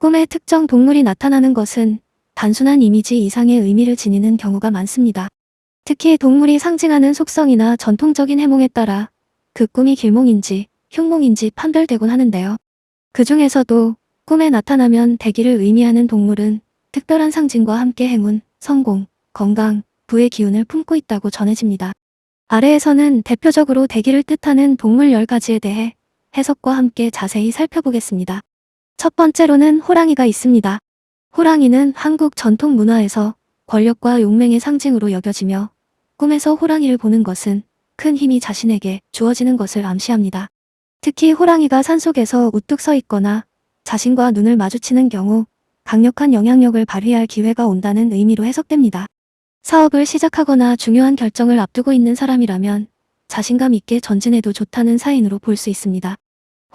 꿈에 특정 동물이 나타나는 것은 단순한 이미지 이상의 의미를 지니는 경우가 많습니다. 특히 동물이 상징하는 속성이나 전통적인 해몽에 따라 그 꿈이 길몽인지 흉몽인지 판별되곤 하는데요. 그 중에서도 꿈에 나타나면 대기를 의미하는 동물은 특별한 상징과 함께 행운, 성공, 건강, 부의 기운을 품고 있다고 전해집니다. 아래에서는 대표적으로 대기를 뜻하는 동물 10가지에 대해 해석과 함께 자세히 살펴보겠습니다. 첫 번째로는 호랑이가 있습니다. 호랑이는 한국 전통 문화에서 권력과 용맹의 상징으로 여겨지며 꿈에서 호랑이를 보는 것은 큰 힘이 자신에게 주어지는 것을 암시합니다. 특히 호랑이가 산속에서 우뚝 서 있거나 자신과 눈을 마주치는 경우 강력한 영향력을 발휘할 기회가 온다는 의미로 해석됩니다. 사업을 시작하거나 중요한 결정을 앞두고 있는 사람이라면 자신감 있게 전진해도 좋다는 사인으로 볼 수 있습니다.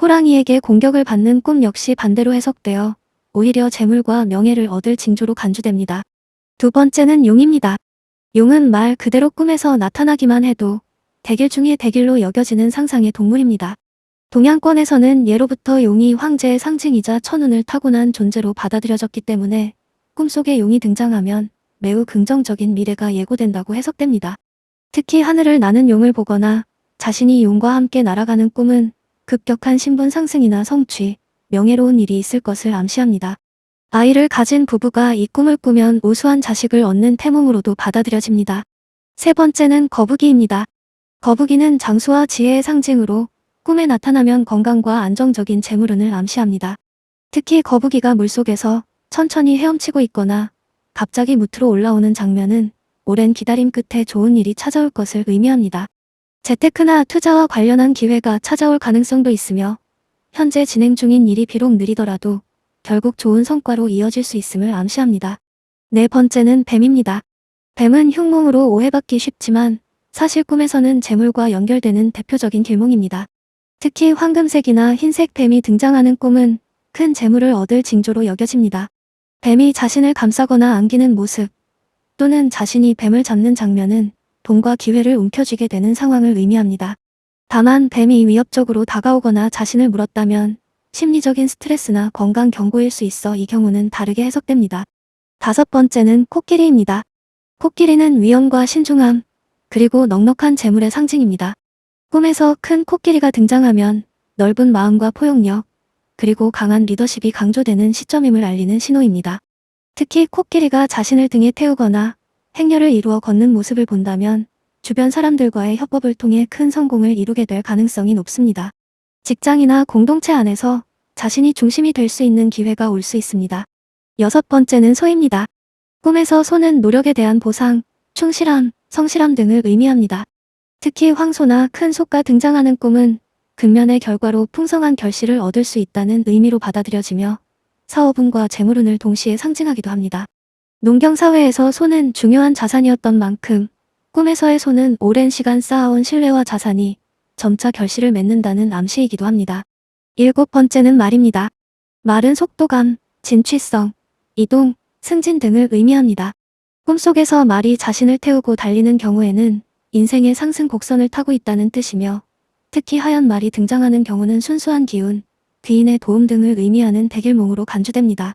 호랑이에게 공격을 받는 꿈 역시 반대로 해석되어 오히려 재물과 명예를 얻을 징조로 간주됩니다. 두 번째는 용입니다. 용은 말 그대로 꿈에서 나타나기만 해도 대길 중의 대길로 여겨지는 상상의 동물입니다. 동양권에서는 예로부터 용이 황제의 상징이자 천운을 타고난 존재로 받아들여졌기 때문에 꿈속에 용이 등장하면 매우 긍정적인 미래가 예고된다고 해석됩니다. 특히 하늘을 나는 용을 보거나 자신이 용과 함께 날아가는 꿈은 급격한 신분 상승이나 성취, 명예로운 일이 있을 것을 암시합니다. 아이를 가진 부부가 이 꿈을 꾸면 우수한 자식을 얻는 태몽으로도 받아들여집니다. 세 번째는 거북이입니다. 거북이는 장수와 지혜의 상징으로 꿈에 나타나면 건강과 안정적인 재물운을 암시합니다. 특히 거북이가 물속에서 천천히 헤엄치고 있거나 갑자기 무트로 올라오는 장면은 오랜 기다림 끝에 좋은 일이 찾아올 것을 의미합니다. 재테크나 투자와 관련한 기회가 찾아올 가능성도 있으며 현재 진행 중인 일이 비록 느리더라도 결국 좋은 성과로 이어질 수 있음을 암시합니다. 네 번째는 뱀입니다. 뱀은 흉몽으로 오해받기 쉽지만 사실 꿈에서는 재물과 연결되는 대표적인 길몽입니다. 특히 황금색이나 흰색 뱀이 등장하는 꿈은 큰 재물을 얻을 징조로 여겨집니다. 뱀이 자신을 감싸거나 안기는 모습 또는 자신이 뱀을 잡는 장면은 돈과 기회를 움켜쥐게 되는 상황을 의미합니다. 다만 뱀이 위협적으로 다가오거나 자신을 물었다면 심리적인 스트레스나 건강 경고일 수 있어 이 경우는 다르게 해석됩니다. 다섯 번째는 코끼리입니다. 코끼리는 위엄과 신중함, 그리고 넉넉한 재물의 상징입니다. 꿈에서 큰 코끼리가 등장하면 넓은 마음과 포용력, 그리고 강한 리더십이 강조되는 시점임을 알리는 신호입니다. 특히 코끼리가 자신을 등에 태우거나 행렬을 이루어 걷는 모습을 본다면 주변 사람들과의 협업을 통해 큰 성공을 이루게 될 가능성이 높습니다. 직장이나 공동체 안에서 자신이 중심이 될 수 있는 기회가 올 수 있습니다. 여섯 번째는 소입니다. 꿈에서 소는 노력에 대한 보상, 충실함, 성실함 등을 의미합니다. 특히 황소나 큰 소가 등장하는 꿈은 근면의 결과로 풍성한 결실을 얻을 수 있다는 의미로 받아들여지며 사업운과 재물운을 동시에 상징하기도 합니다. 농경사회에서 소는 중요한 자산이었던 만큼 꿈에서의 소는 오랜 시간 쌓아온 신뢰와 자산이 점차 결실을 맺는다는 암시이기도 합니다. 일곱 번째는 말입니다. 말은 속도감, 진취성, 이동, 승진 등을 의미합니다. 꿈속에서 말이 자신을 태우고 달리는 경우에는 인생의 상승 곡선을 타고 있다는 뜻이며 특히 하얀 말이 등장하는 경우는 순수한 기운, 귀인의 도움 등을 의미하는 대길몽으로 간주됩니다.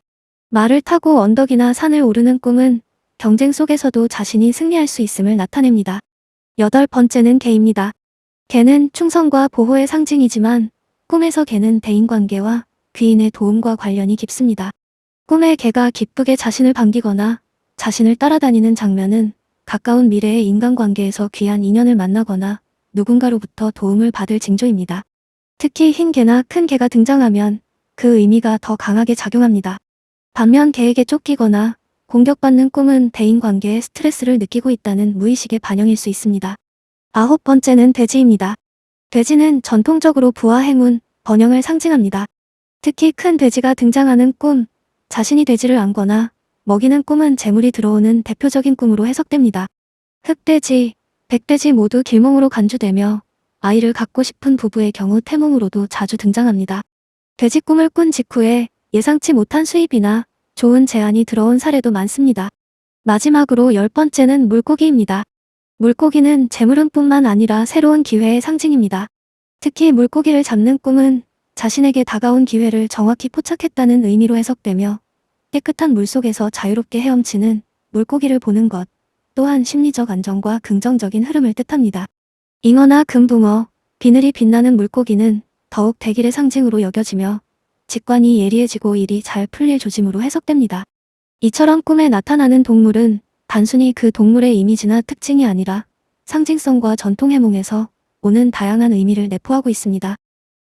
말을 타고 언덕이나 산을 오르는 꿈은 경쟁 속에서도 자신이 승리할 수 있음을 나타냅니다. 여덟 번째는 개입니다. 개는 충성과 보호의 상징이지만 꿈에서 개는 대인관계와 귀인의 도움과 관련이 깊습니다. 꿈에 개가 기쁘게 자신을 반기거나 자신을 따라다니는 장면은 가까운 미래의 인간관계에서 귀한 인연을 만나거나 누군가로부터 도움을 받을 징조입니다. 특히 흰 개나 큰 개가 등장하면 그 의미가 더 강하게 작용합니다. 반면 개에게 쫓기거나 공격받는 꿈은 대인관계에 스트레스를 느끼고 있다는 무의식의 반영일 수 있습니다. 아홉 번째는 돼지입니다. 돼지는 전통적으로 부와 행운, 번영을 상징합니다. 특히 큰 돼지가 등장하는 꿈, 자신이 돼지를 안거나 먹이는 꿈은 재물이 들어오는 대표적인 꿈으로 해석됩니다. 흑돼지, 백돼지 모두 길몽으로 간주되며 아이를 갖고 싶은 부부의 경우 태몽으로도 자주 등장합니다. 돼지 꿈을 꾼 직후에 예상치 못한 수입이나 좋은 제안이 들어온 사례도 많습니다. 마지막으로 열 번째는 물고기입니다. 물고기는 재물운뿐만 아니라 새로운 기회의 상징입니다. 특히 물고기를 잡는 꿈은 자신에게 다가온 기회를 정확히 포착했다는 의미로 해석되며 깨끗한 물속에서 자유롭게 헤엄치는 물고기를 보는 것 또한 심리적 안정과 긍정적인 흐름을 뜻합니다. 잉어나 금붕어, 비늘이 빛나는 물고기는 더욱 대길의 상징으로 여겨지며 직관이 예리해지고 일이 잘 풀릴 조짐으로 해석됩니다. 이처럼 꿈에 나타나는 동물은 단순히 그 동물의 이미지나 특징이 아니라 상징성과 전통 해몽에서 오는 다양한 의미를 내포하고 있습니다.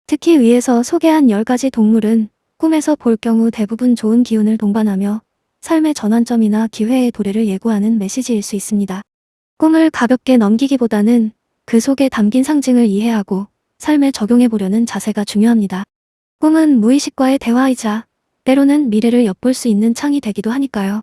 특히 위에서 소개한 10가지 동물은 꿈에서 볼 경우 대부분 좋은 기운을 동반하며 삶의 전환점이나 기회의 도래를 예고하는 메시지일 수 있습니다. 꿈을 가볍게 넘기기보다는 그 속에 담긴 상징을 이해하고 삶에 적용해보려는 자세가 중요합니다. 꿈은 무의식과의 대화이자 때로는 미래를 엿볼 수 있는 창이 되기도 하니까요.